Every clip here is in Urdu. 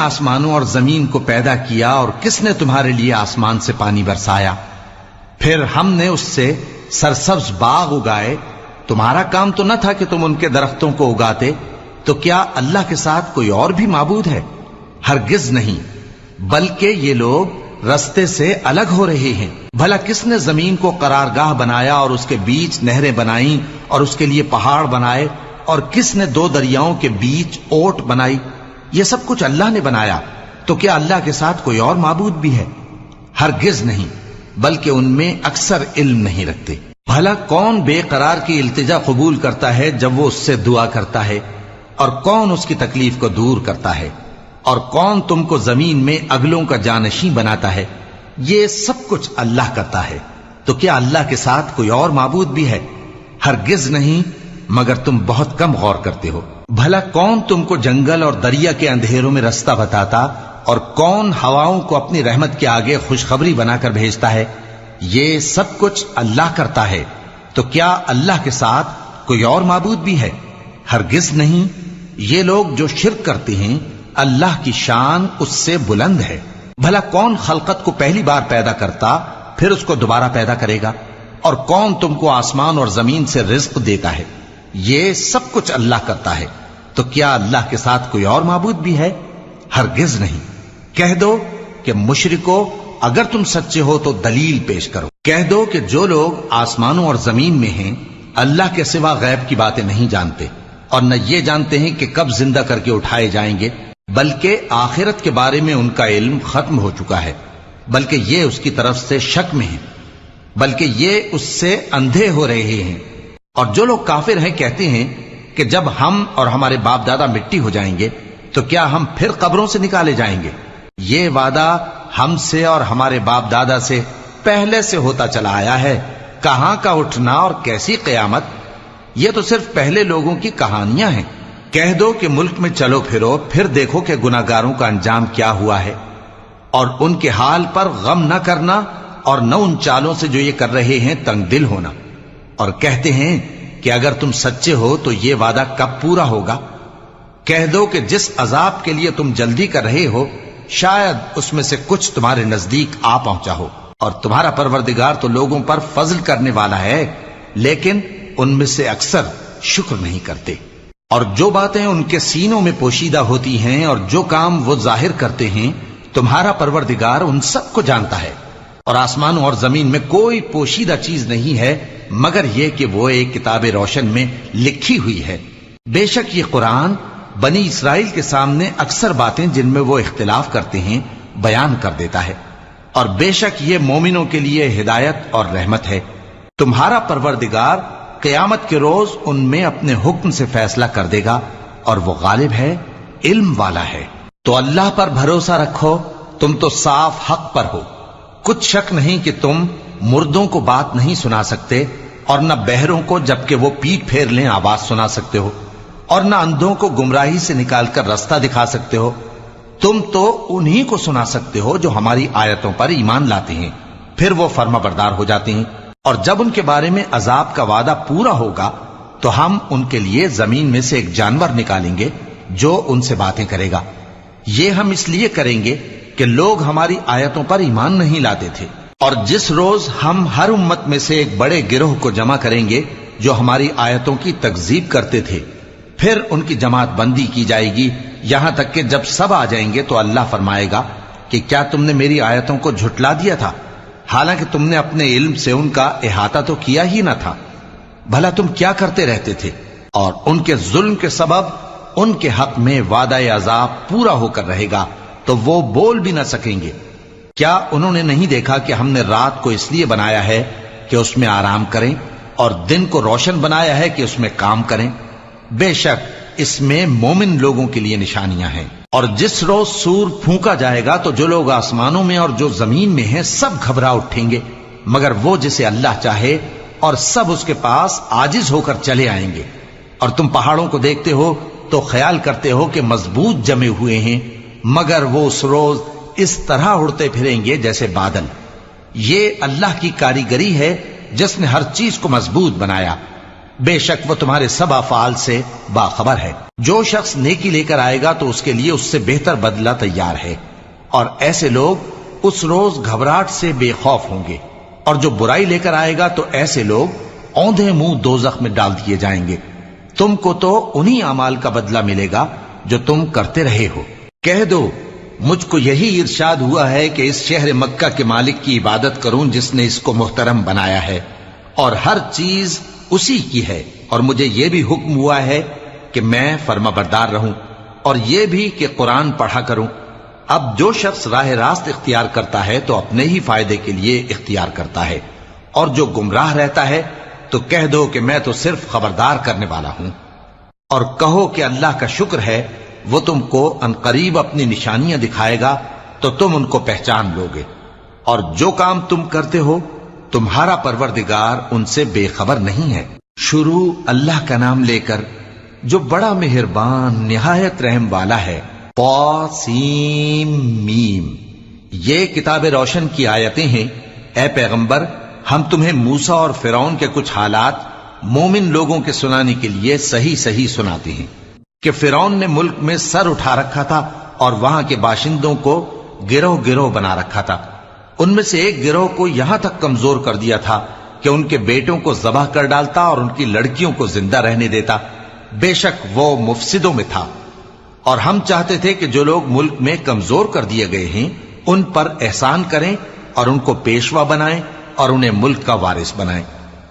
آسمانوں اور زمین کو پیدا کیا اور کس نے تمہارے لیے آسمان سے پانی برسایا؟ پھر ہم نے اس سے سرسبز باغ اگائے، تمہارا کام تو نہ تھا کہ تم ان کے درختوں کو اگاتے؟ تو کیا اللہ کے ساتھ کوئی اور بھی معبود ہے؟ ہرگز نہیں، بلکہ یہ لوگ رستے سے الگ ہو رہے ہیں۔ بھلا کس نے زمین کو قرارگاہ بنایا اور اس کے بیچ نہریں بنائیں اور اس کے لیے پہاڑ بنائے، اور کس نے دو دریاؤں کے بیچ اوٹ بنائی؟ یہ سب کچھ اللہ نے بنایا، تو کیا اللہ کے ساتھ کوئی اور معبود بھی ہے؟ ہرگز نہیں، بلکہ ان میں اکثر علم نہیں رکھتے۔ بھلا کون بے قرار کی التجا قبول کرتا ہے جب وہ اس سے دعا کرتا ہے، اور کون اس کی تکلیف کو دور کرتا ہے، اور کون تم کو زمین میں اگلوں کا جانشین بناتا ہے؟ یہ سب کچھ اللہ کرتا ہے، تو کیا اللہ کے ساتھ کوئی اور معبود بھی ہے؟ ہرگز نہیں، مگر تم بہت کم غور کرتے ہو۔ بھلا کون تم کو جنگل اور دریا کے اندھیروں میں رستہ بتاتا، اور کون ہواؤں کو اپنی رحمت کے آگے خوشخبری بنا کر بھیجتا ہے؟ یہ سب کچھ اللہ کرتا ہے، تو کیا اللہ کے ساتھ کوئی اور معبود بھی ہے؟ ہرگز نہیں۔ یہ لوگ جو شرک کرتے ہیں، اللہ کی شان اس سے بلند ہے۔ بھلا کون خلقت کو پہلی بار پیدا کرتا پھر اس کو دوبارہ پیدا کرے گا؟ اور کون تم کو آسمان اور زمین سے رزق دیتا ہے؟ یہ سب کچھ اللہ کرتا ہے، تو کیا اللہ کے ساتھ کوئی اور معبود بھی ہے؟ ہرگز نہیں۔ کہہ دو کہ مشرکو، اگر تم سچے ہو تو دلیل پیش کرو۔ کہہ دو کہ جو لوگ آسمانوں اور زمین میں ہیں اللہ کے سوا غیب کی باتیں نہیں جانتے، اور نہ یہ جانتے ہیں کہ کب زندہ کر کے اٹھائے جائیں گے، بلکہ آخرت کے بارے میں ان کا علم ختم ہو چکا ہے، بلکہ یہ اس کی طرف سے شک میں ہیں، بلکہ یہ اس سے اندھے ہو رہے ہیں۔ اور جو لوگ کافر ہیں کہتے ہیں کہ جب ہم اور ہمارے باپ دادا مٹی ہو جائیں گے تو کیا ہم پھر قبروں سے نکالے جائیں گے؟ یہ وعدہ ہم سے اور ہمارے باپ دادا سے پہلے سے ہوتا چلا آیا ہے، کہاں کا اٹھنا اور کیسی قیامت؟ یہ تو صرف پہلے لوگوں کی کہانیاں ہیں۔ کہہ دو کہ ملک میں چلو پھرو، پھر دیکھو کہ گناہگاروں کا انجام کیا ہوا ہے، اور ان کے حال پر غم نہ کرنا، اور نہ ان چالوں سے جو یہ کر رہے ہیں تنگ دل ہونا۔ اور کہتے ہیں کہ اگر تم سچے ہو تو یہ وعدہ کب پورا ہوگا؟ کہہ دو کہ جس عذاب کے لیے تم جلدی کر رہے ہو شاید اس میں سے کچھ تمہارے نزدیک آ پہنچا ہو، اور تمہارا پروردگار تو لوگوں پر فضل کرنے والا ہے، لیکن ان میں سے اکثر شکر نہیں کرتے۔ اور جو باتیں ان کے سینوں میں پوشیدہ ہوتی ہیں اور جو کام وہ ظاہر کرتے ہیں، تمہارا پروردگار ان سب کو جانتا ہے۔ اور آسمانوں اور زمین میں کوئی پوشیدہ چیز نہیں ہے مگر یہ کہ وہ ایک کتاب روشن میں لکھی ہوئی ہے۔ بے شک یہ قرآن بنی اسرائیل کے سامنے اکثر باتیں جن میں وہ اختلاف کرتے ہیں بیان کر دیتا ہے، اور بے شک یہ مومنوں کے لیے ہدایت اور رحمت ہے۔ تمہارا پروردگار قیامت کے روز ان میں اپنے حکم سے فیصلہ کر دے گا، اور وہ غالب ہے، علم والا ہے۔ تو اللہ پر بھروسہ رکھو، تم تو صاف حق پر ہو۔ کچھ شک نہیں کہ تم مردوں کو بات نہیں سنا سکتے، اور نہ بہروں کو جبکہ وہ پیٹ پھیر لیں آواز سنا سکتے ہو، اور نہ اندھوں کو گمراہی سے نکال کر رستہ دکھا سکتے ہو۔ تم تو انہی کو سنا سکتے ہو جو ہماری آیتوں پر ایمان لاتے ہیں، پھر وہ فرما بردار ہو جاتے ہیں، اور جب ان کے بارے میں عذاب کا وعدہ پورا ہوگا تو ہم ان کے لیے زمین میں سے ایک جانور نکالیں گے جو ان سے باتیں کرے گا۔ یہ ہم اس لیے کریں گے کہ لوگ ہماری آیتوں پر ایمان نہیں لاتے تھے۔ اور جس روز ہم ہر امت میں سے ایک بڑے گروہ کو جمع کریں گے جو ہماری آیتوں کی تکذیب کرتے تھے، پھر ان کی جماعت بندی کی جائے گی، یہاں تک کہ جب سب آ جائیں گے تو اللہ فرمائے گا کہ کیا تم نے میری آیتوں کو جھٹلا دیا تھا، حالانکہ تم نے اپنے علم سے ان کا احاطہ تو کیا ہی نہ تھا؟ بھلا تم کیا کرتے رہتے تھے؟ اور ان کے ظلم کے سبب ان کے حق میں وعدہ عذاب پورا ہو کر رہے گا، تو وہ بول بھی نہ سکیں گے۔ کیا انہوں نے نہیں دیکھا کہ ہم نے رات کو اس لیے بنایا ہے کہ اس میں آرام کریں، اور دن کو روشن بنایا ہے کہ اس میں کام کریں؟ بے شک اس میں مومن لوگوں کے لیے نشانیاں ہیں۔ اور جس روز سور پھونکا جائے گا تو جو لوگ آسمانوں میں اور جو زمین میں ہیں سب گھبرا اٹھیں گے، مگر وہ جسے اللہ چاہے، اور سب اس کے پاس عاجز ہو کر چلے آئیں گے۔ اور تم پہاڑوں کو دیکھتے ہو تو خیال کرتے ہو کہ مضبوط جمے ہوئے ہیں، مگر وہ اس روز اس طرح اڑتے پھریں گے جیسے بادل۔ یہ اللہ کی کاریگری ہے جس نے ہر چیز کو مضبوط بنایا۔ بے شک وہ تمہارے سب افعال سے باخبر ہے۔ جو شخص نیکی لے کر آئے گا تو اس کے لیے اس سے بہتر بدلہ تیار ہے، اور ایسے لوگ اس روز گھبراہٹ سے بے خوف ہوں گے، اور جو برائی لے کر آئے گا تو ایسے لوگ اوندھے منہ دوزخ میں ڈال دیے جائیں گے۔ تم کو تو انہی اعمال کا بدلہ ملے گا جو تم کرتے رہے ہو۔ کہہ دو مجھ کو یہی ارشاد ہوا ہے کہ اس شہر مکہ کے مالک کی عبادت کروں جس نے اس کو محترم بنایا ہے، اور ہر چیز اسی کی ہے، اور مجھے یہ بھی حکم ہوا ہے کہ میں فرما بردار رہوں، اور یہ بھی کہ قرآن پڑھا کروں۔ اب جو شخص راہ راست اختیار کرتا ہے تو اپنے ہی فائدے کے لیے اختیار کرتا ہے، اور جو گمراہ رہتا ہے تو کہہ دو کہ میں تو صرف خبردار کرنے والا ہوں۔ اور کہو کہ اللہ کا شکر ہے وہ تم کو عنقریب اپنی نشانیاں دکھائے گا تو تم ان کو پہچان لو گے، اور جو کام تم کرتے ہو تمہارا پروردگار ان سے بے خبر نہیں ہے۔ شروع اللہ کا نام لے کر جو بڑا مہربان نہایت رحم والا ہے۔ طاسیم میم، یہ کتاب روشن کی آیتیں ہیں۔ اے پیغمبر، ہم تمہیں موسیٰ اور فرعون کے کچھ حالات مومن لوگوں کے سنانے کے لیے صحیح صحیح سناتے ہیں کہ فرعون نے ملک میں سر اٹھا رکھا تھا اور وہاں کے باشندوں کو گروہ گروہ بنا رکھا تھا۔ ان میں سے ایک گروہ کو یہاں تک کمزور کر دیا تھا کہ ان کے بیٹوں کو ذبح کر ڈالتا اور ان کی لڑکیوں کو زندہ رہنے دیتا۔ بے شک وہ مفسدوں میں تھا، اور ہم چاہتے تھے کہ جو لوگ ملک میں کمزور کر دیے گئے ہیں ان پر احسان کریں اور ان کو پیشوا بنائیں اور انہیں ملک کا وارث بنائیں،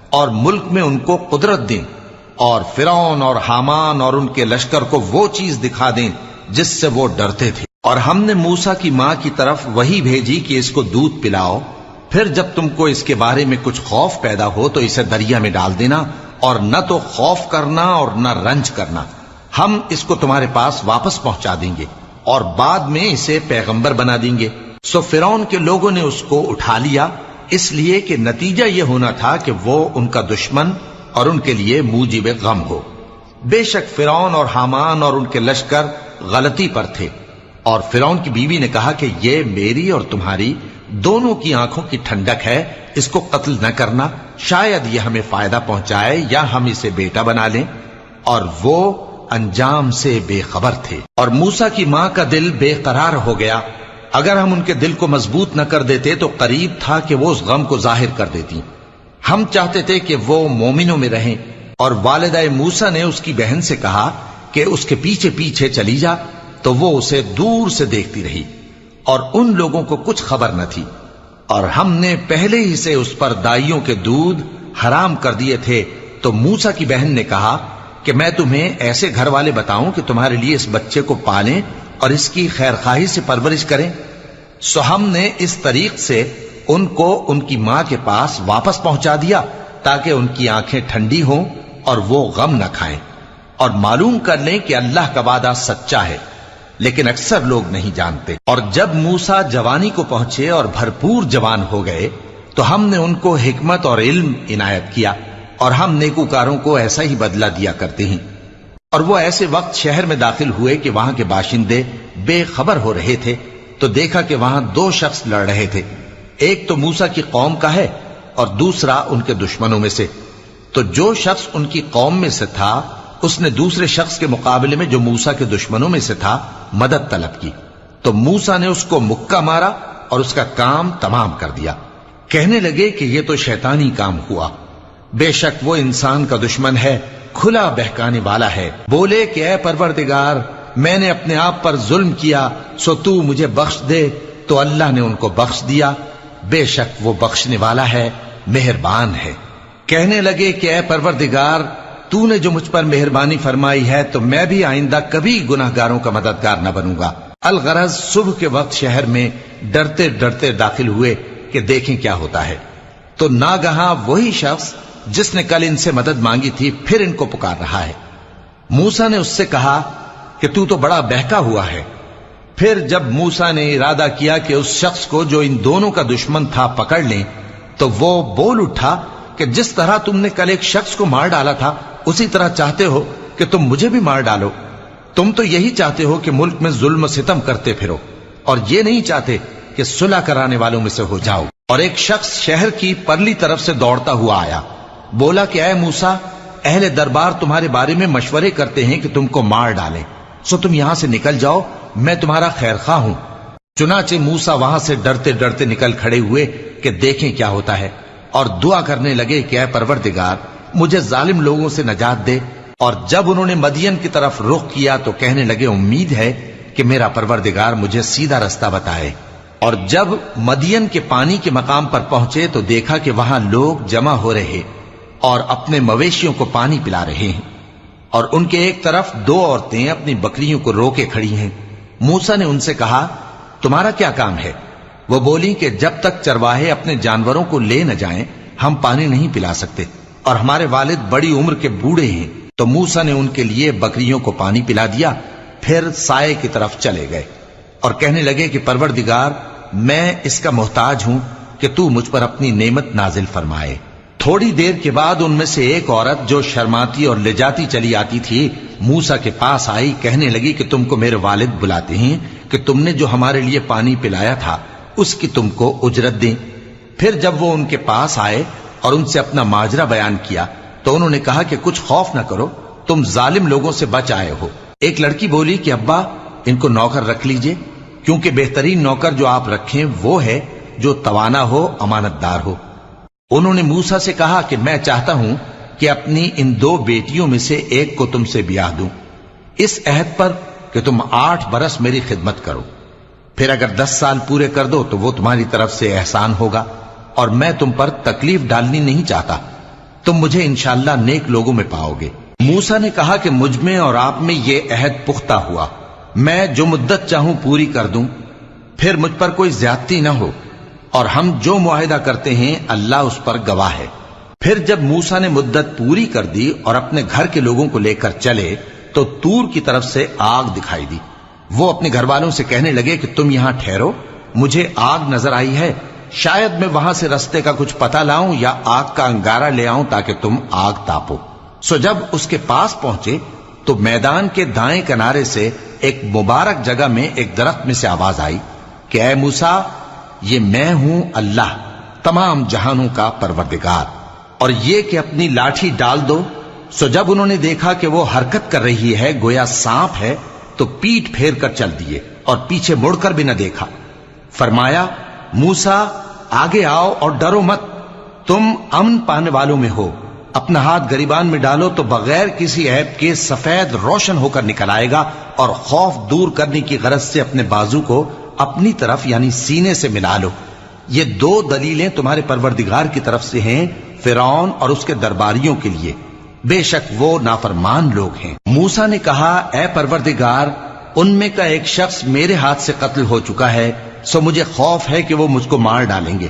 اور ملک میں ان کو قدرت دیں، اور فرعون اور حامان اور ان کے لشکر کو وہ چیز دکھا دیں جس سے وہ ڈرتے تھے۔ اور ہم نے موسیٰ کی ماں کی طرف وہی بھیجی کہ اس کو دودھ پلاؤ، پھر جب تم کو اس کے بارے میں کچھ خوف پیدا ہو تو اسے دریا میں ڈال دینا، اور نہ تو خوف کرنا اور نہ رنج کرنا، ہم اس کو تمہارے پاس واپس پہنچا دیں گے اور بعد میں اسے پیغمبر بنا دیں گے۔ سو فرعون کے لوگوں نے اس کو اٹھا لیا، اس لیے کہ نتیجہ یہ ہونا تھا کہ وہ ان کا دشمن اور ان کے لیے موجب غم ہو۔ بے شک فرعون اور حامان اور ان کے لشکر غلطی پر تھے، اور فرعون کی بیوی نے کہا کہ یہ میری اور تمہاری دونوں کی آنکھوں کی ٹھنڈک ہے، اس کو قتل نہ کرنا، شاید یہ ہمیں فائدہ پہنچائے یا ہم اسے بیٹا بنا لیں، اور وہ انجام سے بے خبر تھے۔ اور موسیٰ کی ماں کا دل بے قرار ہو گیا، اگر ہم ان کے دل کو مضبوط نہ کر دیتے تو قریب تھا کہ وہ اس غم کو ظاہر کر دیتی۔ ہم چاہتے تھے کہ وہ مومنوں میں رہیں، اور والدہ موسیٰ نے اس کی بہن سے کہا کہ اس کے پیچھے پیچھے چلی جا، تو وہ اسے دور سے دیکھتی رہی، اور ان لوگوں کو کچھ خبر نہ تھی۔ اور ہم نے پہلے ہی سے اس پر دائیوں کے دودھ حرام کر دیے تھے، تو موسیٰ کی بہن نے کہا کہ میں تمہیں ایسے گھر والے بتاؤں کہ تمہارے لیے اس بچے کو پالیں اور اس کی خیر خواہی سے پرورش کریں۔ سو ہم نے اس طریق سے ان کو ان کی ماں کے پاس واپس پہنچا دیا تاکہ ان کی آنکھیں ٹھنڈی ہوں اور وہ غم نہ کھائیں، اور معلوم کر لیں کہ اللہ کا وعدہ سچا ہے، لیکن اکثر لوگ نہیں جانتے۔ اور جب موسیٰ جوانی کو پہنچے اور بھرپور جوان ہو گئے تو ہم نے ان کو حکمت اور علم عنایت کیا، اور ہم نیکوکاروں کو ایسا ہی بدلہ دیا کرتے ہیں۔ اور وہ ایسے وقت شہر میں داخل ہوئے کہ وہاں کے باشندے بے خبر ہو رہے تھے، تو دیکھا کہ وہاں دو شخص لڑ رہے تھے، ایک تو موسیٰ کی قوم کا ہے اور دوسرا ان کے دشمنوں میں سے۔ تو جو شخص ان کی قوم میں سے تھا اس نے دوسرے شخص کے مقابلے میں جو موسیٰ کے دشمنوں میں سے تھا مدد طلب کی، تو موسیٰ نے اس کو مکہ مارا اور اس کا کام تمام کر دیا۔ کہنے لگے کہ یہ تو شیطانی کام ہوا، بے شک وہ انسان کا دشمن ہے، کھلا بہکانے والا ہے۔ بولے کہ اے پروردگار، میں نے اپنے آپ پر ظلم کیا، سو تو مجھے بخش دے، تو اللہ نے ان کو بخش دیا، بے شک وہ بخشنے والا ہے، مہربان ہے۔ کہنے لگے کہ اے پروردگار، تو نے جو مجھ پر مہربانی فرمائی ہے تو میں بھی آئندہ کبھی گناہ گاروں کا مددگار نہ بنوں گا۔ الغرض صبح کے وقت شہر میں ڈرتے ڈرتے داخل ہوئے کہ دیکھیں کیا ہوتا ہے، تو ناگہاں وہی شخص جس نے کل ان سے مدد مانگی تھی پھر ان کو پکار رہا ہے۔ موسیٰ نے اس سے کہا کہ تو بڑا بہکا ہوا ہے۔ پھر جب موسیٰ نے ارادہ کیا کہ اس شخص کو جو ان دونوں کا دشمن تھا پکڑ لیں، تو وہ بول اٹھا کہ جس طرح تم نے کل ایک شخص کو مار ڈالا تھا اسی طرح چاہتے ہو کہ تم مجھے بھی مار ڈالو۔ تم تو یہی چاہتے ہو کہ ملک میں ظلم و ستم کرتے پھرو، اور یہ نہیں چاہتے کہ صلح کرانے والوں میں سے ہو جاؤ۔ اور ایک شخص شہر کی پرلی طرف سے دوڑتا ہوا آیا، بولا کہ اے موسیٰ، اہل دربار تمہارے بارے میں مشورے کرتے ہیں کہ تم کو مار ڈالیں، سو تم یہاں سے نکل جاؤ، میں تمہارا خیر خواہ ہوں۔ چنانچہ موسیٰ وہاں سے ڈرتے ڈرتے نکل کھڑے ہوئے کہ دیکھیں کیا ہوتا ہے، اور دعا کرنے لگے کہ اے پروردگار مجھے ظالم لوگوں سے نجات دے۔ اور جب انہوں نے مدین کی طرف رخ کیا تو کہنے لگے امید ہے کہ میرا پروردگار مجھے سیدھا رستہ بتائے۔ اور جب مدین کے پانی کے مقام پر پہنچے تو دیکھا کہ وہاں لوگ جمع ہو رہے اور اپنے مویشیوں کو پانی پلا رہے ہیں، اور ان کے ایک طرف دو عورتیں اپنی بکریوں کو روکے کھڑی ہیں۔ موسیٰ نے ان سے کہا تمہارا کیا کام ہے؟ وہ بولی کہ جب تک چرواہے اپنے جانوروں کو لے نہ جائیں ہم پانی نہیں پلا سکتے، اور ہمارے والد بڑی عمر کے بوڑھے ہیں۔ تو موسیٰ نے ان کے لیے بکریوں کو پانی پلا دیا، پھر سائے کی طرف چلے گئے اور کہنے لگے کہ پروردگار میں اس کا محتاج ہوں کہ تو مجھ پر اپنی نعمت نازل فرمائے۔ تھوڑی دیر کے بعد ان میں سے ایک عورت جو شرماتی اور لجاتی چلی آتی تھی موسیٰ کے پاس آئی، کہنے لگی کہ تم کو میرے والد بلاتے ہیں کہ تم نے جو ہمارے لیے پانی پلایا تھا اس کی تم کو اجرت دیں۔ پھر جب وہ ان کے پاس آئے اور ان سے اپنا ماجرا بیان کیا تو انہوں نے کہا کہ کچھ خوف نہ کرو، تم ظالم لوگوں سے بچ آئے ہو۔ ایک لڑکی بولی کہ ابا ان کو نوکر رکھ لیجئے، کیونکہ بہترین نوکر جو آپ رکھیں وہ ہے جو توانا ہو، امانت دار ہو۔ انہوں نے موسیٰ سے کہا کہ میں چاہتا ہوں کہ اپنی ان دو بیٹیوں میں سے ایک کو تم سے بیاہ دوں، اس عہد پر کہ تم 8 برس میری خدمت کرو، پھر اگر 10 سال پورے کر دو تو وہ تمہاری طرف سے احسان ہوگا، اور میں تم پر تکلیف ڈالنی نہیں چاہتا، تم مجھے انشاءاللہ نیک لوگوں میں پاؤ گے۔ موسیٰ نے کہا کہ مجھ میں اور آپ میں یہ عہد پختہ ہوا، میں جو مدت چاہوں پوری کر دوں، پھر مجھ پر کوئی زیادتی نہ ہو، اور ہم جو معاہدہ کرتے ہیں اللہ اس پر گواہ ہے۔ پھر جب موسیٰ نے مدت پوری کر دی اور اپنے گھر کے لوگوں کو لے کر چلے تو طور کی طرف سے آگ دکھائی دی۔ وہ اپنے گھر والوں سے کہنے لگے کہ تم یہاں ٹھہرو، مجھے آگ نظر آئی ہے، شاید میں وہاں سے رستے کا کچھ پتہ لاؤں یا آگ کا انگارہ لے آؤں تاکہ تم آگ تاپو۔ سو جب اس کے پاس پہنچے تو میدان کے دائیں کنارے سے ایک مبارک جگہ میں ایک درخت میں سے آواز آئی کہ اے موسیٰ یہ میں ہوں اللہ تمام جہانوں کا پروردگار، اور یہ کہ اپنی لاٹھی ڈال دو۔ سو جب انہوں نے دیکھا کہ وہ حرکت کر رہی ہے گویا سانپ ہے تو پیٹ پھیر کر چل دیے اور پیچھے مڑ کر بھی نہ دیکھا۔ فرمایا موسیٰ آگے آؤ اور ڈرو مت، تم امن پانے والوں میں ہو، اپنا ہاتھ گریبان میں ڈالو تو بغیر کسی عیب کے سفید روشن ہو کر نکل آئے گا، اور خوف دور کرنے کی غرض سے اپنے بازو کو اپنی طرف یعنی سینے سے ملا لو۔ یہ 2 دلیلیں تمہارے پروردگار کی طرف سے ہیں فرعون اور اس کے درباریوں کے لیے، بے شک وہ نافرمان لوگ ہیں۔ موسیٰ نے کہا اے پروردگار ان میں کا ایک شخص میرے ہاتھ سے قتل ہو چکا ہے، سو مجھے خوف ہے کہ وہ مجھ کو مار ڈالیں گے،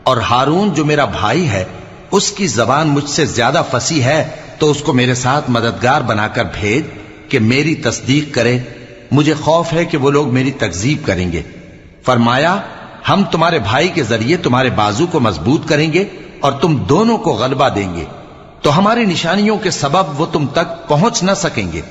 اور ہارون جو میرا بھائی ہے اس کی زبان مجھ سے زیادہ فصیح ہے، تو اس کو میرے ساتھ مددگار بنا کر بھیج کہ میری تصدیق کرے، مجھے خوف ہے کہ وہ لوگ میری تکذیب کریں گے۔ فرمایا ہم تمہارے بھائی کے ذریعے تمہارے بازو کو مضبوط کریں گے اور تم دونوں کو غلبہ دیں گے، تو ہماری نشانیوں کے سبب وہ تم تک پہنچ نہ سکیں گے،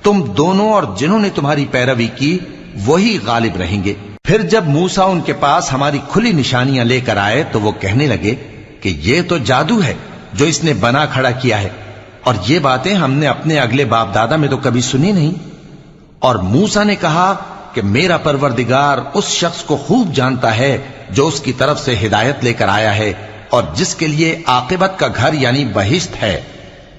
تم دونوں اور جنہوں نے تمہاری پیروی کی وہی غالب رہیں گے۔ پھر جب موسیٰ ان کے پاس ہماری کھلی نشانیاں لے کر آئے تو وہ کہنے لگے کہ یہ تو جادو ہے جو اس نے بنا کھڑا کیا ہے، اور یہ باتیں ہم نے اپنے اگلے باپ دادا میں تو کبھی سنی نہیں۔ اور موسیٰ نے کہا کہ میرا پروردگار اس شخص کو خوب جانتا ہے جو اس کی طرف سے ہدایت لے کر آیا ہے اور جس کے لیے عاقبت کا گھر یعنی بہشت ہے،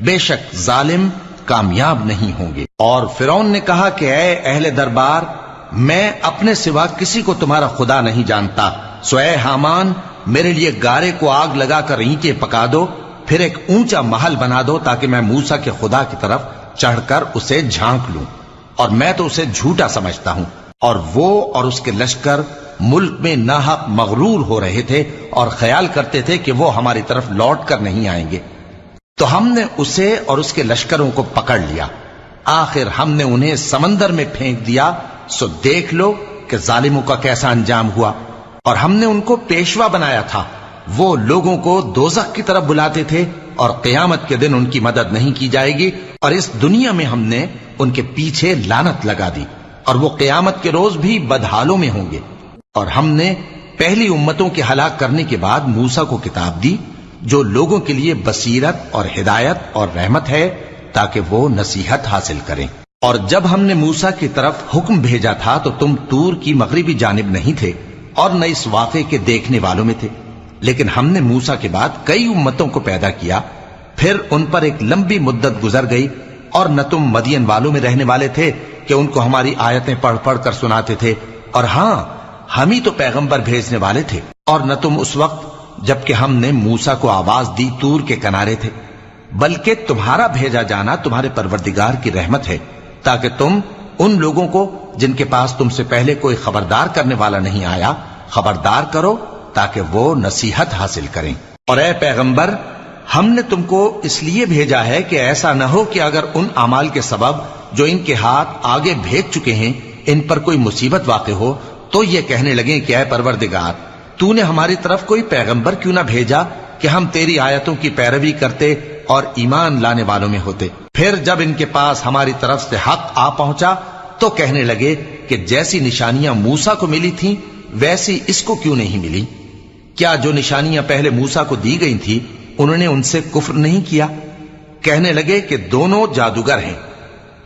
بے شک ظالم کامیاب نہیں ہوں گے۔ اور فرعون نے کہا کہ اے اہل دربار میں اپنے سوا کسی کو تمہارا خدا نہیں جانتا، سو اے حامان میرے لیے گارے کو آگ لگا کر اینٹیں پکا دو، پھر ایک اونچا محل بنا دو تاکہ میں موسیٰ کے خدا کی طرف چڑھ کر اسے جھانک لوں، اور میں تو اسے جھوٹا سمجھتا ہوں۔ اور وہ اور اس کے لشکر ملک میں ناحق مغرور ہو رہے تھے اور خیال کرتے تھے کہ وہ ہماری طرف لوٹ کر نہیں آئیں گے، تو ہم نے اسے اور اس کے لشکروں کو پکڑ لیا، آخر ہم نے انہیں سمندر میں پھینک دیا، سو دیکھ لو کہ ظالموں کا کیسا انجام ہوا۔ اور ہم نے ان کو پیشوا بنایا تھا، وہ لوگوں کو دوزخ کی طرف بلاتے تھے، اور قیامت کے دن ان کی مدد نہیں کی جائے گی، اور اس دنیا میں ہم نے ان کے پیچھے لعنت لگا دی، اور وہ قیامت کے روز بھی بدحالوں میں ہوں گے۔ اور ہم نے پہلی امتوں کے ہلاک کرنے کے بعد موسیٰ کو کتاب دی جو لوگوں کے لیے بصیرت اور ہدایت اور رحمت ہے تاکہ وہ نصیحت حاصل کریں۔ اور جب ہم نے موسیٰ کی طرف حکم بھیجا تھا تو تم طور کی مغربی جانب نہیں تھے اور نہ اس واقعے کے دیکھنے والوں میں تھے، لیکن ہم نے موسیٰ کے بعد کئی امتوں کو پیدا کیا، پھر ان پر ایک لمبی مدت گزر گئی، اور نہ تم مدین والوں میں رہنے والے تھے کہ ان کو ہماری آیتیں پڑھ پڑھ کر سناتے تھے، اور ہاں ہم ہی تو پیغمبر بھیجنے والے تھے، اور نہ تم اس وقت جبکہ ہم نے موسیٰ کو آواز دی طور کے کنارے تھے، بلکہ تمہارا بھیجا جانا تمہارے پروردگار کی رحمت ہے تاکہ تم ان لوگوں کو جن کے پاس تم سے پہلے کوئی خبردار کرنے والا نہیں آیا خبردار کرو تاکہ وہ نصیحت حاصل کریں۔ اور اے پیغمبر، ہم نے تم کو اس لیے بھیجا ہے کہ ایسا نہ ہو کہ اگر ان اعمال کے سبب جو ان کے ہاتھ آگے بھیج چکے ہیں ان پر کوئی مصیبت واقع ہو تو یہ کہنے لگیں کہ اے پروردگار، تو نے ہماری طرف کوئی پیغمبر کیوں نہ بھیجا کہ ہم تیری آیتوں کی پیروی کرتے اور ایمان لانے والوں میں ہوتے۔ پھر جب ان کے پاس ہماری طرف سے حق آ پہنچا تو کہنے لگے کہ جیسی نشانیاں موسیٰ کو ملی تھیں ویسی اس کو کیوں نہیں ملی؟ کیا جو نشانیاں پہلے موسیٰ کو دی گئی تھی انہوں نے ان سے کفر نہیں کیا؟ کہنے لگے کہ دونوں جادوگر ہیں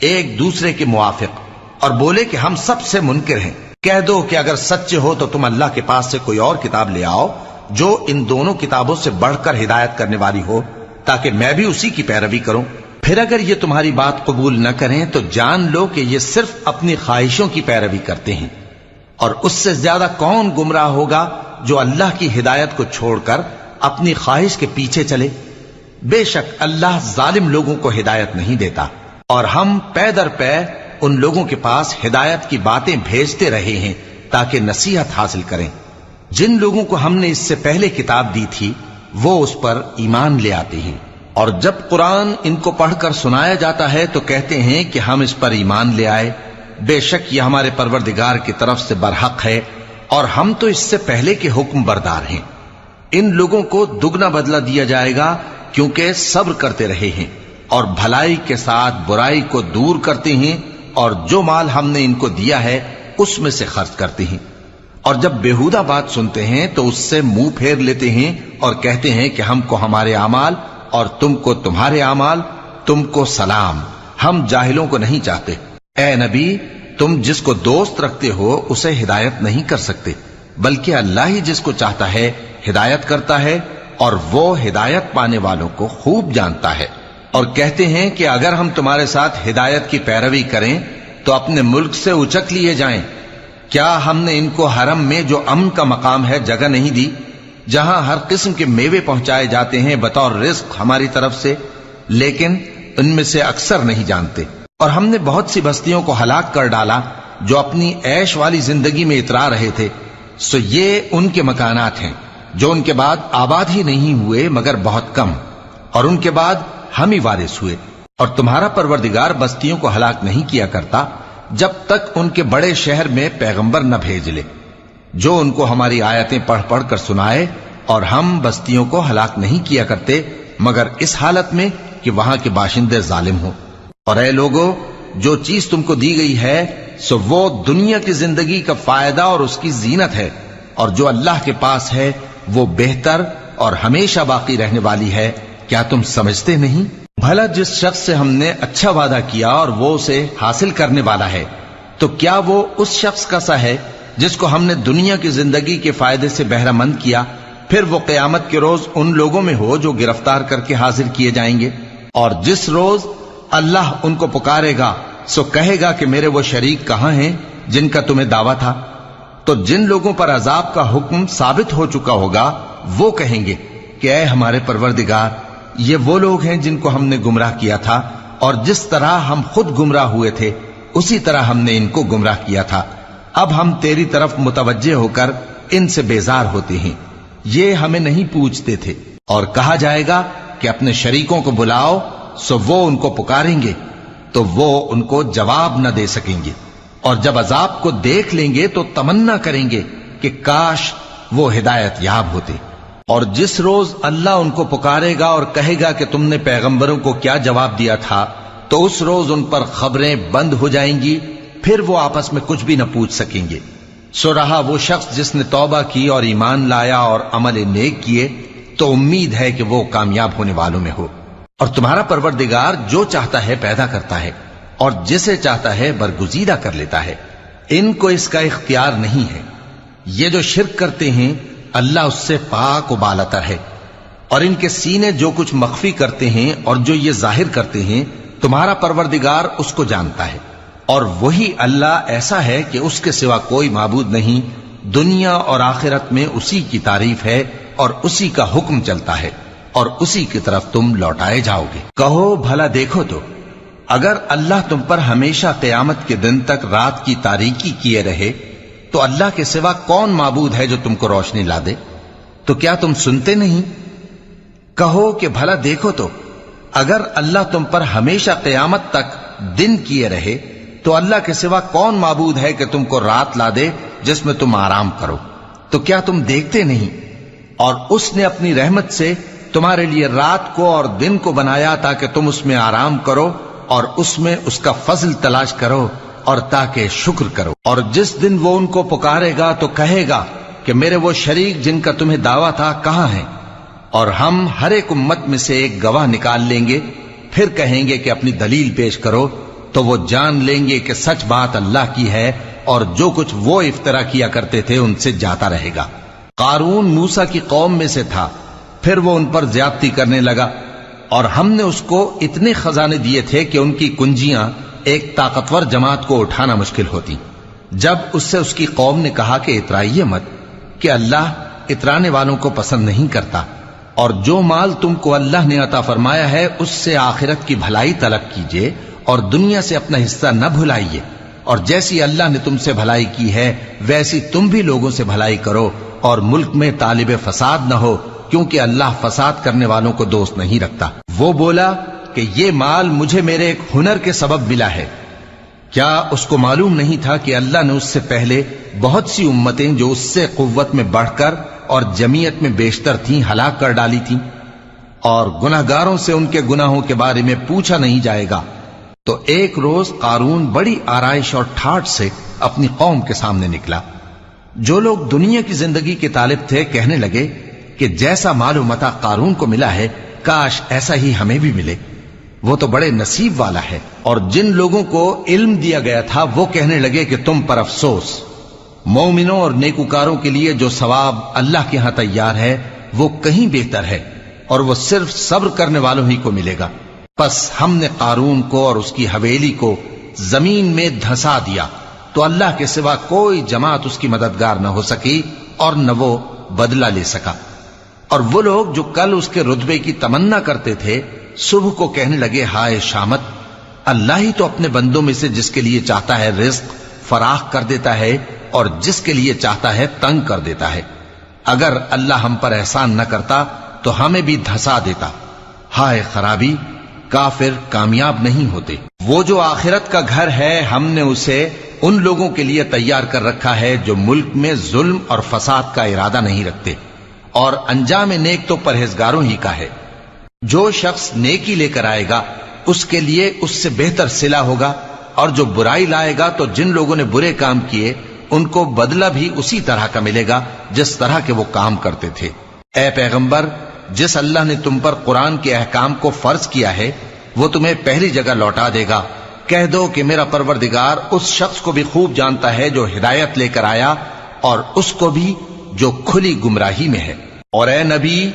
ایک دوسرے کے موافق، اور بولے کہ ہم سب سے منکر ہیں۔ کہہ دو کہ اگر سچے ہو تو تم اللہ کے پاس سے کوئی اور کتاب لے آؤ جو ان دونوں کتابوں سے بڑھ کر ہدایت کرنے والی ہو تاکہ میں بھی اسی کی پیروی کروں۔ پھر اگر یہ تمہاری بات قبول نہ کریں تو جان لو کہ یہ صرف اپنی خواہشوں کی پیروی کرتے ہیں، اور اس سے زیادہ کون گمراہ ہوگا جو اللہ کی ہدایت کو چھوڑ کر اپنی خواہش کے پیچھے چلے۔ بے شک اللہ ظالم لوگوں کو ہدایت نہیں دیتا، اور ہم پے در پے ان لوگوں کے پاس ہدایت کی باتیں بھیجتے رہے ہیں تاکہ نصیحت حاصل کریں۔ جن لوگوں کو ہم نے اس سے پہلے کتاب دی تھی وہ اس پر ایمان لے آتے ہیں، اور جب قرآن ان کو پڑھ کر سنایا جاتا ہے تو کہتے ہیں کہ ہم اس پر ایمان لے آئے، بے شک یہ ہمارے پروردگار کی طرف سے برحق ہے، اور ہم تو اس سے پہلے کے حکم بردار ہیں۔ ان لوگوں کو دگنا بدلہ دیا جائے گا کیونکہ صبر کرتے رہے ہیں اور بھلائی کے ساتھ برائی کو دور کرتے ہیں، اور جو مال ہم نے ان کو دیا ہے اس میں سے خرچ کرتے ہیں، اور جب بےہودہ بات سنتے ہیں تو اس سے منہ پھیر لیتے ہیں اور کہتے ہیں کہ ہم کو ہمارے اعمال اور تم کو تمہارے اعمال، تم کو سلام، ہم جاہلوں کو نہیں چاہتے۔ اے نبی، تم جس کو دوست رکھتے ہو اسے ہدایت نہیں کر سکتے، بلکہ اللہ ہی جس کو چاہتا ہے ہدایت کرتا ہے، اور وہ ہدایت پانے والوں کو خوب جانتا ہے۔ اور کہتے ہیں کہ اگر ہم تمہارے ساتھ ہدایت کی پیروی کریں تو اپنے ملک سے اچک لیے جائیں۔ کیا ہم نے ان کو حرم میں جو امن کا مقام ہے جگہ نہیں دی، جہاں ہر قسم کے میوے پہنچائے جاتے ہیں بطور رزق ہماری طرف سے؟ لیکن ان میں سے اکثر نہیں جانتے۔ اور ہم نے بہت سی بستیوں کو ہلاک کر ڈالا جو اپنی عیش والی زندگی میں اترا رہے تھے، سو یہ ان کے مکانات ہیں جو ان کے بعد آباد ہی نہیں ہوئے مگر بہت کم، اور ان کے بعد ہم ہی وارث ہوئے۔ اور تمہارا پروردگار بستیوں کو ہلاک نہیں کیا کرتا جب تک ان کے بڑے شہر میں پیغمبر نہ بھیج لے جو ان کو ہماری آیتیں پڑھ پڑھ کر سنائے، اور ہم بستیوں کو ہلاک نہیں کیا کرتے مگر اس حالت میں کہ وہاں کے باشندے ظالم ہوں۔ اور اے لوگو، جو چیز تم کو دی گئی ہے سو وہ دنیا کی زندگی کا فائدہ اور اس کی زینت ہے، اور جو اللہ کے پاس ہے وہ بہتر اور ہمیشہ باقی رہنے والی ہے۔ کیا تم سمجھتے نہیں؟ بھلا جس شخص سے ہم نے اچھا وعدہ کیا اور وہ اسے حاصل کرنے والا ہے تو کیا وہ اس شخص کا سا ہے جس کو ہم نے دنیا کی زندگی کے فائدے سے بہرہ مند کیا، پھر وہ قیامت کے روز ان لوگوں میں ہو جو گرفتار کر کے حاضر کیے جائیں گے؟ اور جس روز اللہ ان کو پکارے گا سو کہے گا کہ میرے وہ شریک کہاں ہیں جن کا تمہیں دعویٰ تھا؟ تو جن لوگوں پر عذاب کا حکم ثابت ہو چکا ہوگا وہ کہیں گے کہ اے ہمارے پروردگار، یہ وہ لوگ ہیں جن کو ہم نے گمراہ کیا تھا، اور جس طرح ہم خود گمراہ ہوئے تھے اسی طرح ہم نے ان کو گمراہ کیا تھا۔ اب ہم تیری طرف متوجہ ہو کر ان سے بیزار ہوتے ہیں، یہ ہمیں نہیں پوچھتے تھے۔ اور کہا جائے گا کہ اپنے شریکوں کو بلاؤ، سو وہ ان کو پکاریں گے تو وہ ان کو جواب نہ دے سکیں گے، اور جب عذاب کو دیکھ لیں گے تو تمنا کریں گے کہ کاش وہ ہدایت یاب ہوتے۔ اور جس روز اللہ ان کو پکارے گا اور کہے گا کہ تم نے پیغمبروں کو کیا جواب دیا تھا، تو اس روز ان پر خبریں بند ہو جائیں گی، پھر وہ آپس میں کچھ بھی نہ پوچھ سکیں گے۔ سو رہا وہ شخص جس نے توبہ کی اور ایمان لایا اور عمل نیک کیے تو امید ہے کہ وہ کامیاب ہونے والوں میں ہو۔ اور تمہارا پروردگار جو چاہتا ہے پیدا کرتا ہے اور جسے چاہتا ہے برگزیدہ کر لیتا ہے، ان کو اس کا اختیار نہیں ہے۔ یہ جو شرک کرتے ہیں اللہ اس سے پاک و بالاتر ہے، اور ان کے سینے جو کچھ مخفی کرتے ہیں اور جو یہ ظاہر کرتے ہیں تمہارا پروردگار اس کو جانتا ہے۔ اور وہی اللہ ایسا ہے کہ اس کے سوا کوئی معبود نہیں، دنیا اور آخرت میں اسی کی تعریف ہے اور اسی کا حکم چلتا ہے اور اسی کی طرف تم لوٹائے جاؤ گے۔ کہو بھلا دیکھو تو اگر اللہ تم پر ہمیشہ قیامت کے دن تک رات کی تاریکی کیے رہے تو اللہ کے سوا کون معبود ہے جو تم کو روشنی لا دے؟ تو کیا تم سنتے نہیں؟ کہو کہ بھلا دیکھو تو اگر اللہ تم پر ہمیشہ قیامت تک دن کیے رہے تو اللہ کے سوا کون معبود ہے کہ تم کو رات لا دے جس میں تم آرام کرو؟ تو کیا تم دیکھتے نہیں؟ اور اس نے اپنی رحمت سے تمہارے لیے رات کو اور دن کو بنایا تاکہ تم اس میں آرام کرو اور اس میں اس کا فضل تلاش کرو اور تاکہ شکر کرو۔ اور جس دن وہ ان کو پکارے گا تو کہے گا کہ میرے وہ شریک جن کا تمہیں دعویٰ تھا کہاں ہیں؟ اور ہم ہر ایک امت میں سے ایک گواہ نکال لیں گے، پھر کہیں گے کہ اپنی دلیل پیش کرو، تو وہ جان لیں گے کہ سچ بات اللہ کی ہے اور جو کچھ وہ افترا کیا کرتے تھے ان سے جاتا رہے گا۔ قارون موسیٰ کی قوم میں سے تھا، پھر وہ ان پر زیادتی کرنے لگا، اور ہم نے اس کو اتنے خزانے دیے تھے کہ ان کی کنجیاں ایک طاقتور جماعت کو اٹھانا مشکل ہوتی۔ جب اس سے اس کی قوم نے کہا کہ اترائیے مت، کہ اللہ اترانے والوں کو پسند نہیں کرتا، اور جو مال تم کو اللہ نے عطا فرمایا ہے اس سے آخرت کی بھلائی طلب کیجیے اور دنیا سے اپنا حصہ نہ بھلائیے، اور جیسی اللہ نے تم سے بھلائی کی ہے ویسی تم بھی لوگوں سے بھلائی کرو، اور ملک میں طالب فساد نہ ہو، کیونکہ اللہ فساد کرنے والوں کو دوست نہیں رکھتا۔ وہ بولا کہ یہ مال مجھے میرے ایک ہنر کے سبب ملا ہے۔ کیا اس کو معلوم نہیں تھا کہ اللہ نے اس سے پہلے بہت سی امتیں جو اس سے قوت میں بڑھ کر اور جمعیت میں بیشتر تھیں ہلاک کر ڈالی تھیں، اور گناہگاروں سے ان کے گناہوں کے بارے میں پوچھا نہیں جائے گا؟ تو ایک روز قارون بڑی آرائش اور ٹھاٹ سے اپنی قوم کے سامنے نکلا۔ جو لوگ دنیا کی زندگی کے طالب تھے کہنے لگے کہ جیسا مال و متاع قارون کو ملا ہے کاش ایسا ہی ہمیں بھی ملے، وہ تو بڑے نصیب والا ہے۔ اور جن لوگوں کو علم دیا گیا تھا وہ کہنے لگے کہ تم پر افسوس، مومنوں اور نیکوکاروں کے لیے جو ثواب اللہ کے ہاں تیار ہے وہ کہیں بہتر ہے، اور وہ صرف صبر کرنے والوں ہی کو ملے گا۔ پس ہم نے قارون کو اور اس کی حویلی کو زمین میں دھسا دیا تو اللہ کے سوا کوئی جماعت اس کی مددگار نہ ہو سکی اور نہ وہ بدلہ لے سکا۔ اور وہ لوگ جو کل اس کے رتبے کی تمنا کرتے تھے صبح کو کہنے لگے ہائے شامت، اللہ ہی تو اپنے بندوں میں سے جس کے لیے چاہتا ہے رزق فراخ کر دیتا ہے اور جس کے لیے چاہتا ہے تنگ کر دیتا ہے۔ اگر اللہ ہم پر احسان نہ کرتا تو ہمیں بھی دھسا دیتا۔ ہائے خرابی، کافر کامیاب نہیں ہوتے۔ وہ جو آخرت کا گھر ہے ہم نے اسے ان لوگوں کے لیے تیار کر رکھا ہے جو ملک میں ظلم اور فساد کا ارادہ نہیں رکھتے، اور انجام نیک تو پرہیزگاروں ہی کا ہے۔ جو شخص نیکی لے کر آئے گا اس کے لیے اس سے بہتر صلہ ہوگا، اور جو برائی لائے گا تو جن لوگوں نے برے کام کیے ان کو بدلہ بھی اسی طرح کا ملے گا جس طرح کے وہ کام کرتے تھے۔ اے پیغمبر، جس اللہ نے تم پر قرآن کے احکام کو فرض کیا ہے وہ تمہیں پہلی جگہ لوٹا دے گا۔ کہہ دو کہ میرا پروردگار اس شخص کو بھی خوب جانتا ہے جو ہدایت لے کر آیا اور اس کو بھی جو کھلی گمراہی میں ہے۔ اور اے نبی،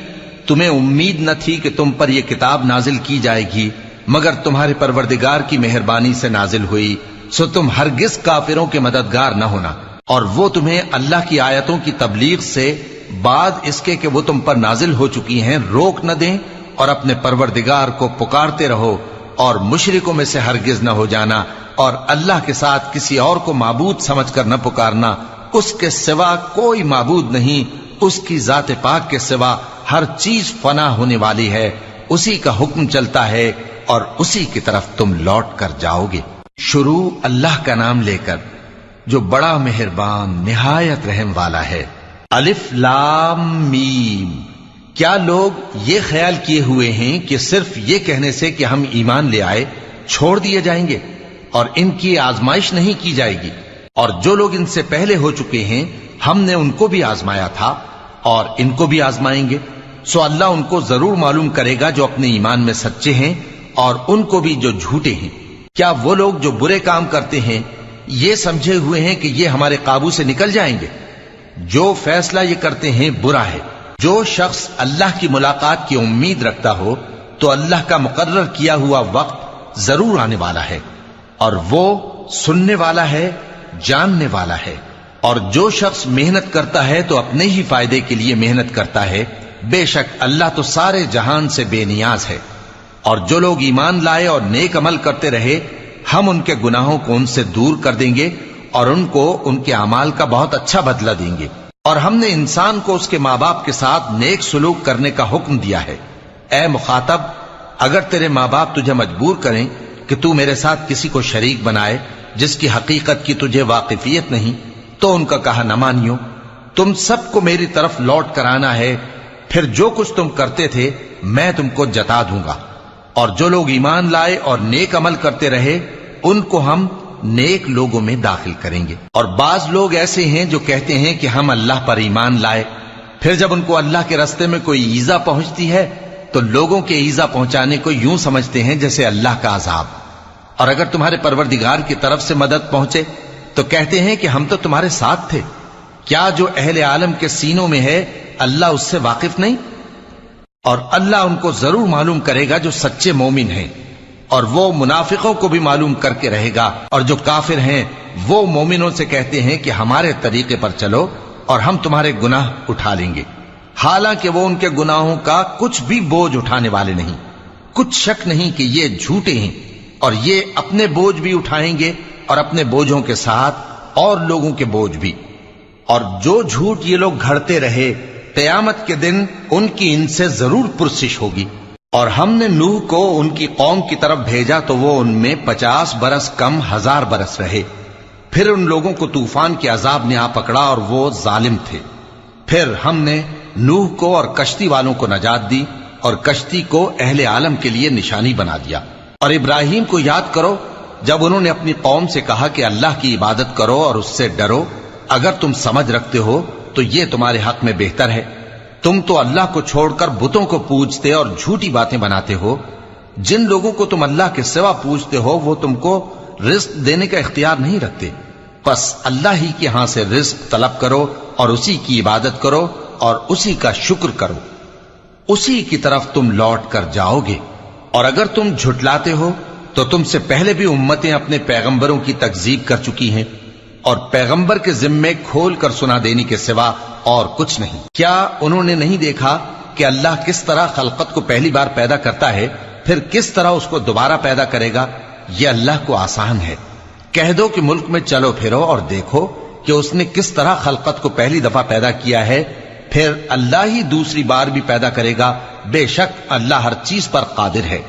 تمہیں امید نہ تھی کہ تم پر یہ کتاب نازل کی جائے گی مگر تمہارے پروردگار کی مہربانی سے نازل ہوئی، سو تم ہرگز کافروں کے مددگار نہ ہونا، اور وہ تمہیں اللہ کی آیتوں کی تبلیغ سے بعد اس کے کہ وہ تم پر نازل ہو چکی ہیں روک نہ دیں، اور اپنے پروردگار کو پکارتے رہو اور مشرکوں میں سے ہرگز نہ ہو جانا، اور اللہ کے ساتھ کسی اور کو معبود سمجھ کر نہ پکارنا۔ اس کے سوا کوئی معبود نہیں، اس کی ذات پاک کے سوا ہر چیز فنا ہونے والی ہے، اسی کا حکم چلتا ہے اور اسی کی طرف تم لوٹ کر جاؤ گے۔ شروع اللہ کا نام لے کر جو بڑا مہربان نہایت رحم والا ہے۔ الف لام میم۔ کیا لوگ یہ خیال کیے ہوئے ہیں کہ صرف یہ کہنے سے کہ ہم ایمان لے آئے چھوڑ دیے جائیں گے اور ان کی آزمائش نہیں کی جائے گی؟ اور جو لوگ ان سے پہلے ہو چکے ہیں ہم نے ان کو بھی آزمایا تھا اور ان کو بھی آزمائیں گے، سو اللہ ان کو ضرور معلوم کرے گا جو اپنے ایمان میں سچے ہیں اور ان کو بھی جو جھوٹے ہیں۔ کیا وہ لوگ جو برے کام کرتے ہیں یہ سمجھے ہوئے ہیں کہ یہ ہمارے قابو سے نکل جائیں گے؟ جو فیصلہ یہ کرتے ہیں برا ہے۔ جو شخص اللہ کی ملاقات کی امید رکھتا ہو تو اللہ کا مقرر کیا ہوا وقت ضرور آنے والا ہے، اور وہ سننے والا ہے، جاننے والا ہے۔ اور جو شخص محنت کرتا ہے تو اپنے ہی فائدے کے لیے محنت کرتا ہے، بے شک اللہ تو سارے جہان سے بے نیاز ہے۔ اور جو لوگ ایمان لائے اور نیک عمل کرتے رہے ہم ان کے گناہوں کو ان سے دور کر دیں گے اور ان کو ان کے اعمال کا بہت اچھا بدلہ دیں گے۔ اور ہم نے انسان کو اس کے ماں باپ کے ساتھ نیک سلوک کرنے کا حکم دیا ہے۔ اے مخاطب، اگر تیرے ماں باپ تجھے مجبور کریں کہ تو میرے ساتھ کسی کو شریک بنائے جس کی حقیقت کی تجھے واقفیت نہیں تو ان کا کہا نہ مانیو۔ تم سب کو میری طرف لوٹ کر آنا ہے، پھر جو کچھ تم کرتے تھے میں تم کو جتا دوں گا۔ اور جو لوگ ایمان لائے اور نیک عمل کرتے رہے ان کو ہم نیک لوگوں میں داخل کریں گے۔ اور بعض لوگ ایسے ہیں جو کہتے ہیں کہ ہم اللہ پر ایمان لائے، پھر جب ان کو اللہ کے راستے میں کوئی ایذا پہنچتی ہے تو لوگوں کے ایذا پہنچانے کو یوں سمجھتے ہیں جیسے اللہ کا عذاب۔ اور اگر تمہارے پروردگار کی طرف سے مدد پہنچے تو کہتے ہیں کہ ہم تو تمہارے ساتھ تھے۔ کیا جو اہل عالم کے سینوں میں ہے اللہ اس سے واقف نہیں؟ اور اللہ ان کو ضرور معلوم کرے گا جو سچے مومن ہیں، اور وہ منافقوں کو بھی معلوم کر کے رہے گا۔ اور جو کافر ہیں وہ مومنوں سے کہتے ہیں کہ ہمارے طریقے پر چلو اور ہم تمہارے گناہ اٹھا لیں گے، حالانکہ وہ ان کے گناہوں کا کچھ بھی بوجھ اٹھانے والے نہیں۔ کچھ شک نہیں کہ یہ جھوٹے ہیں، اور یہ اپنے بوجھ بھی اٹھائیں گے اور اپنے بوجھوں کے ساتھ اور لوگوں کے بوجھ بھی۔ اور جو جھوٹ یہ لوگ گھڑتے رہے قیامت کے دن ان کی ان سے ضرور پرسش ہوگی۔ اور ہم نے نوح کو ان کی قوم کی طرف بھیجا تو وہ ان میں 50 برس کم 1000 برس رہے، پھر ان لوگوں کو طوفان کے عذاب نے آ پکڑا اور وہ ظالم تھے۔ پھر ہم نے نوح کو اور کشتی والوں کو نجات دی اور کشتی کو اہل عالم کے لیے نشانی بنا دیا۔ اور ابراہیم کو یاد کرو جب انہوں نے اپنی قوم سے کہا کہ اللہ کی عبادت کرو اور اس سے ڈرو، اگر تم سمجھ رکھتے ہو تو یہ تمہارے حق میں بہتر ہے۔ تم تو اللہ کو چھوڑ کر بتوں کو پوجتے اور جھوٹی باتیں بناتے ہو۔ جن لوگوں کو تم اللہ کے سوا پوجتے ہو وہ تم کو رزق دینے کا اختیار نہیں رکھتے، پس اللہ ہی کے ہاں سے رزق طلب کرو اور اسی کی عبادت کرو اور اسی کا شکر کرو، اسی کی طرف تم لوٹ کر جاؤ گے۔ اور اگر تم جھٹلاتے ہو تو تم سے پہلے بھی امتیں اپنے پیغمبروں کی تکذیب کر چکی ہیں، اور پیغمبر کے ذمے کھول کر سنا دینے کے سوا اور کچھ نہیں۔ کیا انہوں نے نہیں دیکھا کہ اللہ کس طرح خلقت کو پہلی بار پیدا کرتا ہے پھر کس طرح اس کو دوبارہ پیدا کرے گا؟ یہ اللہ کو آسان ہے۔ کہہ دو کہ ملک میں چلو پھرو اور دیکھو کہ اس نے کس طرح خلقت کو پہلی دفعہ پیدا کیا ہے، پھر اللہ ہی دوسری بار بھی پیدا کرے گا۔ بے شک اللہ ہر چیز پر قادر ہے۔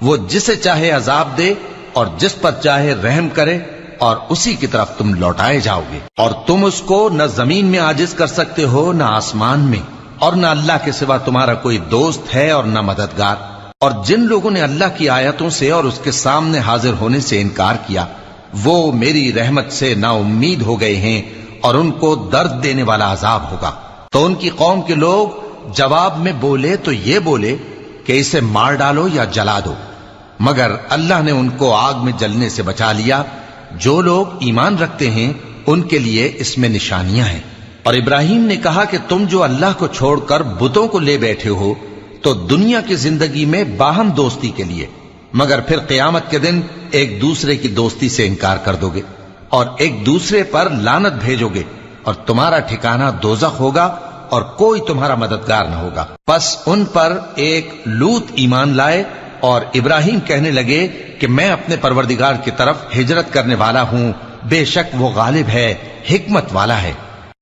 وہ جسے چاہے عذاب دے اور جس پر چاہے رحم کرے، اور اسی کی طرف تم لوٹائے جاؤ گے۔ اور تم اس کو نہ زمین میں عاجز کر سکتے ہو نہ آسمان میں، اور نہ اللہ کے سوا تمہارا کوئی دوست ہے اور نہ مددگار۔ اور جن لوگوں نے اللہ کی آیتوں سے اور اس کے سامنے حاضر ہونے سے انکار کیا وہ میری رحمت سے نا امید ہو گئے ہیں، اور ان کو درد دینے والا عذاب ہوگا۔ تو ان کی قوم کے لوگ جواب میں بولے تو یہ بولے کہ اسے مار ڈالو یا جلا دو، مگر اللہ نے ان کو آگ میں جلنے سے بچا لیا۔ جو لوگ ایمان رکھتے ہیں ان کے لیے اس میں نشانیاں ہیں۔ اور ابراہیم نے کہا کہ تم جو اللہ کو چھوڑ کر بتوں کو لے بیٹھے ہو تو دنیا کی زندگی میں باہم دوستی کے لیے، مگر پھر قیامت کے دن ایک دوسرے کی دوستی سے انکار کر دو گے اور ایک دوسرے پر لعنت بھیجو گے، اور تمہارا ٹھکانہ دوزخ ہوگا اور کوئی تمہارا مددگار نہ ہوگا۔ پس ان پر ایک لوط ایمان لائے، اور ابراہیم کہنے لگے کہ میں اپنے پروردگار کی طرف ہجرت کرنے والا ہوں، بے شک وہ غالب ہے، حکمت والا ہے۔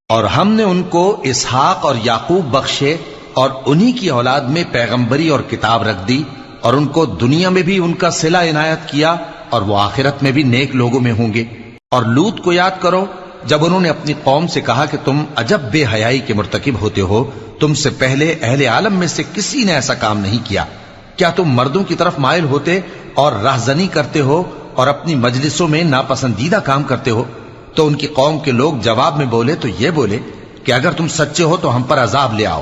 اور ہم نے ان کو اسحاق اور یعقوب بخشے اور انہی کی اولاد میں پیغمبری اور کتاب رکھ دی، اور ان کو دنیا میں بھی ان کا صلہ عنایت کیا اور وہ آخرت میں بھی نیک لوگوں میں ہوں گے۔ اور لوط کو یاد کرو جب انہوں نے اپنی قوم سے کہا کہ تم عجب بے حیائی کے مرتکب ہوتے ہو، تم سے پہلے اہل عالم میں سے کسی نے ایسا کام نہیں کیا۔ کیا تم مردوں کی طرف مائل ہوتے اور راہزنی کرتے ہو اور اپنی مجلسوں میں ناپسندیدہ کام کرتے ہو؟ تو ان کی قوم کے لوگ جواب میں بولے تو یہ بولے کہ اگر تم سچے ہو تو ہم پر عذاب لے آؤ،